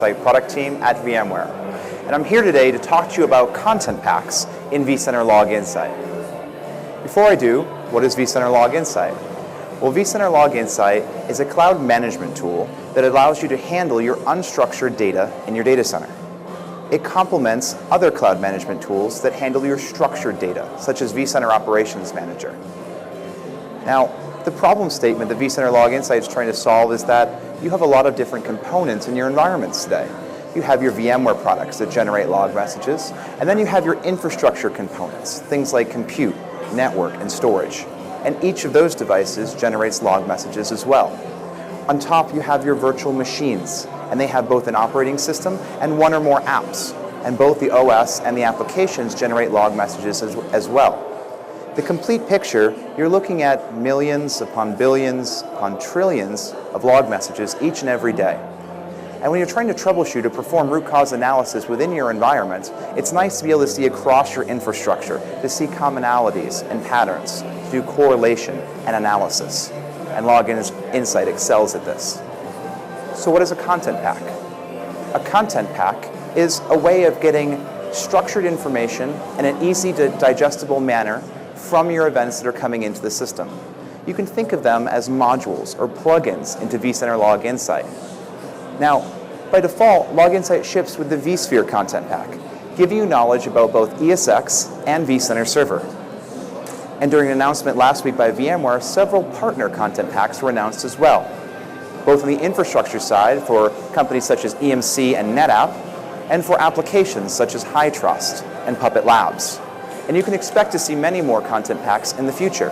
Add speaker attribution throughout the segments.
Speaker 1: product team at VMware. And I'm here today to talk to you about content packs in vCenter Log Insight. Before I do, what is vCenter Log Insight? Well, vCenter Log Insight is a cloud management tool that allows you to handle your unstructured data in your data center. It complements other cloud management tools that handle your structured data, such as vCenter Operations Manager. Now, the problem statement that vCenter Log Insight is trying to solve is that you have a lot of different components in your environments today. You have your VMware products that generate log messages, and then you have your infrastructure components, things like compute, network, and storage. And each of those devices generates log messages as well. On top, you have your virtual machines, and they have both an operating system and one or more apps. And both the OS and the applications generate log messages as well. The complete picture, you're looking at millions upon billions upon trillions of log messages each and every day. And when you're trying to troubleshoot or perform root cause analysis within your environment, it's nice to be able to see across your infrastructure, to see commonalities and patterns, to do correlation and analysis. And Log Insight excels at this. So what is a content pack? A content pack is a way of getting structured information in an easy to digestible manner from your events that are coming into the system. You can think of them as modules or plugins into vCenter Log Insight. Now, by default, Log Insight ships with the vSphere content pack, giving you knowledge about both ESX and vCenter Server. And during an announcement last week by VMware, several partner content packs were announced as well, both on the infrastructure side for companies such as EMC and NetApp, and for applications such as HITRUST and Puppet Labs. And you can expect to see many more content packs in the future.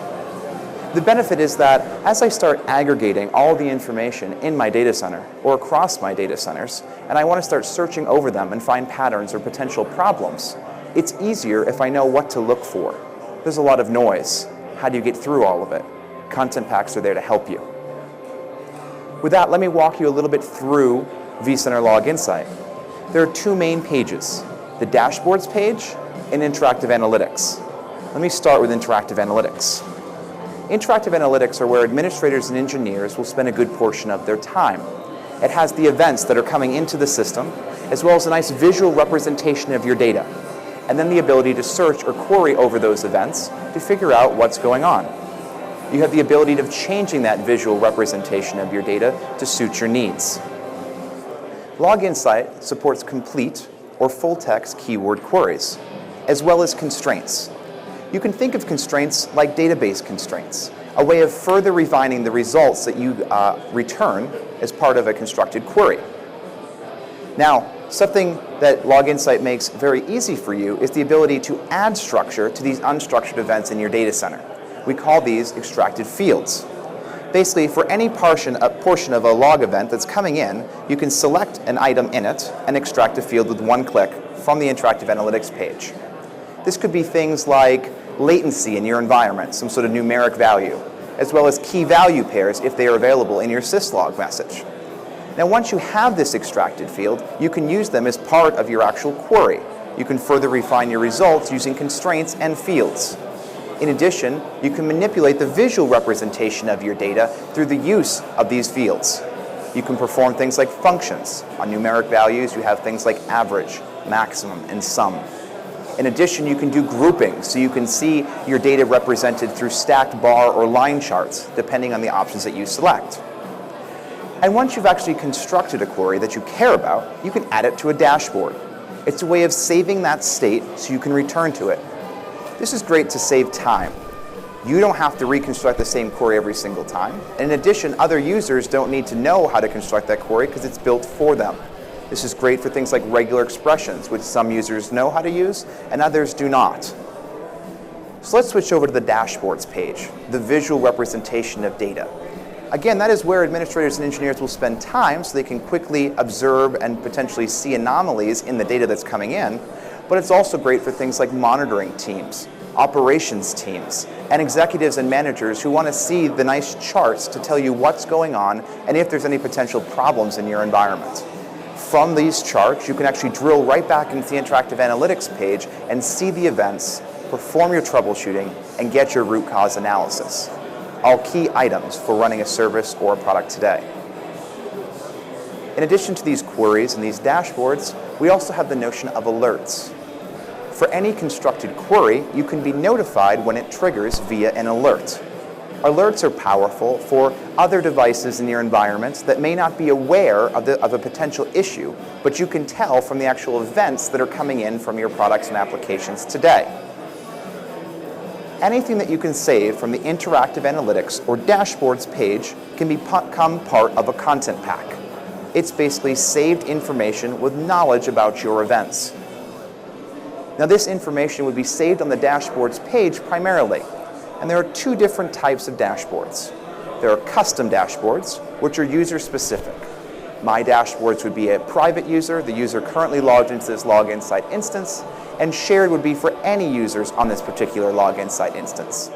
Speaker 1: The benefit is that as I start aggregating all the information in my data center or across my data centers, and I want to start searching over them and find patterns or potential problems, it's easier if I know what to look for. There's a lot of noise. How do you get through all of it? Content packs are there to help you. With that, let me walk you a little bit through vCenter Log Insight. There are two main pages, the Dashboards page and Interactive Analytics. Let me start with Interactive Analytics. Interactive Analytics are where administrators and engineers will spend a good portion of their time. It has the events that are coming into the system, as well as a nice visual representation of your data, and then the ability to search or query over those events to figure out what's going on. You have the ability of changing that visual representation of your data to suit your needs. Log Insight supports complete or full-text keyword queries, as well as constraints. You can think of constraints like database constraints, a way of further refining the results that you return as part of a constructed query. Now, something that Log Insight makes very easy for you is the ability to add structure to these unstructured events in your data center. We call these extracted fields. Basically, for any portion of a log event that's coming in, you can select an item in it and extract a field with one click from the Interactive Analytics page. This could be things like latency in your environment, some sort of numeric value, as well as key value pairs if they are available in your syslog message. Now, once you have this extracted field, you can use them as part of your actual query. You can further refine your results using constraints and fields. In addition, you can manipulate the visual representation of your data through the use of these fields. You can perform things like functions. On numeric values, you have things like average, maximum, and sum. In addition, you can do grouping, so you can see your data represented through stacked bar or line charts, depending on the options that you select. And once you've actually constructed a query that you care about, you can add it to a dashboard. It's a way of saving that state so you can return to it. This is great to save time. You don't have to reconstruct the same query every single time. And in addition, other users don't need to know how to construct that query because it's built for them. This is great for things like regular expressions, which some users know how to use and others do not. So let's switch over to the Dashboards page, the visual representation of data. Again, that is where administrators and engineers will spend time so they can quickly observe and potentially see anomalies in the data that's coming in, but it's also great for things like monitoring teams, operations teams, and executives and managers who want to see the nice charts to tell you what's going on and if there's any potential problems in your environment. From these charts, you can actually drill right back into the Interactive Analytics page and see the events, perform your troubleshooting, and get your root cause analysis. All key items for running a service or a product today. In addition to these queries and these dashboards, we also have the notion of alerts. For any constructed query, you can be notified when it triggers via an alert. Alerts are powerful for other devices in your environment that may not be aware of a potential issue, but you can tell from the actual events that are coming in from your products and applications today. Anything that you can save from the interactive analytics or dashboards page can become part of a content pack. It's basically saved information with knowledge about your events. Now, this information would be saved on the dashboards page primarily. And there are two different types of dashboards. There are custom dashboards, which are user-specific. My dashboards would be a private user, the user currently logged into this Login Site instance, and shared would be for any users on this particular Login Site instance.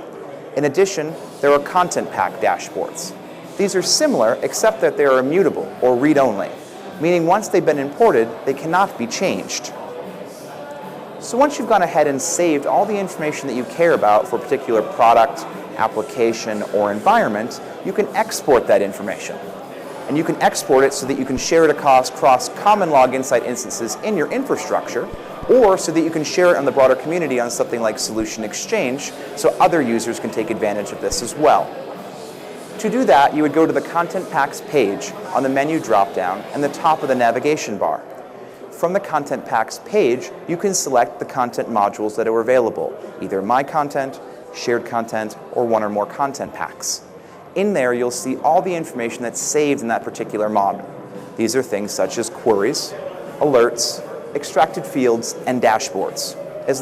Speaker 1: In addition, there are content pack dashboards. These are similar, except that they are immutable or read-only, meaning once they've been imported, they cannot be changed. So once you've gone ahead and saved all the information that you care about for a particular product, application, or environment, you can export that information. And you can export it so that you can share it across common Login Site instances in your infrastructure, or so that you can share it on the broader community on something like Solution Exchange, so other users can take advantage of this as well. To do that, you would go to the Content Packs page on the menu drop-down and the top of the navigation bar. From the Content Packs page, you can select the content modules that are available, either My Content, Shared Content, or one or more content packs. In there, you'll see all the information that's saved in that particular mod. These are things such as queries, alerts, extracted fields, and dashboards, as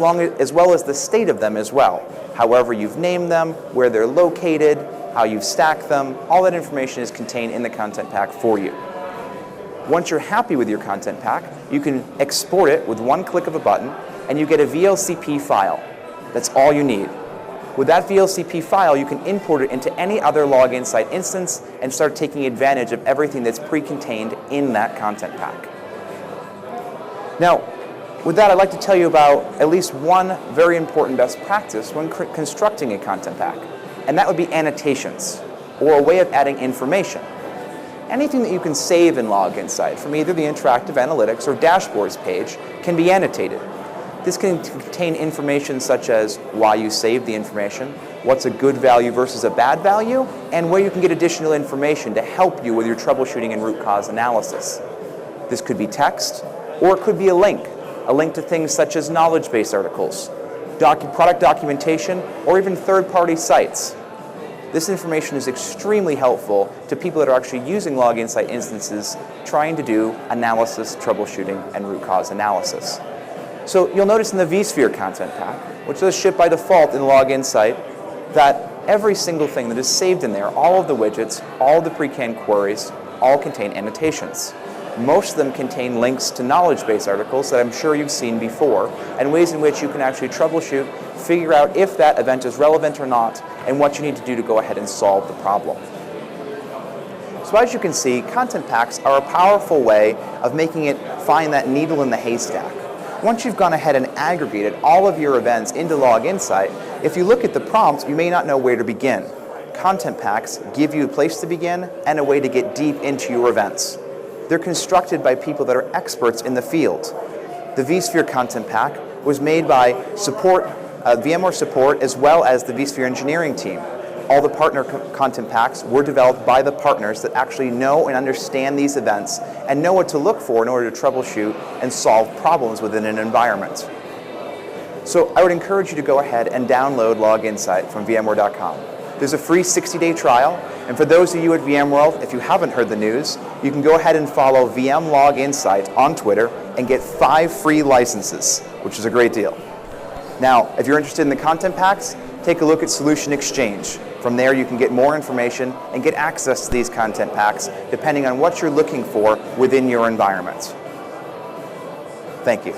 Speaker 1: well as the state of them as well. However you've named them, where they're located, how you've stacked them, all that information is contained in the content pack for you. Once you're happy with your content pack, you can export it with one click of a button, and you get a VLCP file. That's all you need. With that VLCP file, you can import it into any other Login Site instance and start taking advantage of everything that's pre-contained in that content pack. Now, with that, I'd like to tell you about at least one very important best practice when constructing a content pack, and that would be annotations, or a way of adding information. Anything that you can save in Login Site from either the interactive analytics or dashboards page can be annotated. This can contain information such as why you saved the information, what's a good value versus a bad value, and where you can get additional information to help you with your troubleshooting and root cause analysis. This could be text, or it could be a link to things such as knowledge base articles, product documentation, or even third-party sites. This information is extremely helpful to people that are actually using Login Site instances trying to do analysis, troubleshooting, and root cause analysis. So you'll notice in the vSphere content pack, which does ship by default in Login Site, that every single thing that is saved in there, all of the widgets, all of the pre-canned queries, all contain annotations. Most of them contain links to knowledge base articles that I'm sure you've seen before, and ways in which you can actually troubleshoot, figure out if that event is relevant or not, and what you need to do to go ahead and solve the problem. So as you can see, content packs are a powerful way of making it find that needle in the haystack. Once you've gone ahead and aggregated all of your events into Login Site, if you look at the prompt, you may not know where to begin. Content packs give you a place to begin and a way to get deep into your events. They're constructed by people that are experts in the field. The vSphere content pack was made by VMware support as well as the vSphere engineering team. All the partner content packs were developed by the partners that actually know and understand these events and know what to look for in order to troubleshoot and solve problems within an environment. So I would encourage you to go ahead and download Login Site from VMware.com. There's a free 60-day trial, and for those of you at VMworld, if you haven't heard the news, you can go ahead and follow VM Login Site on Twitter and get 5 free licenses, which is a great deal. Now, if you're interested in the content packs, take a look at Solution Exchange. From there, you can get more information and get access to these content packs depending on what you're looking for within your environment. Thank you.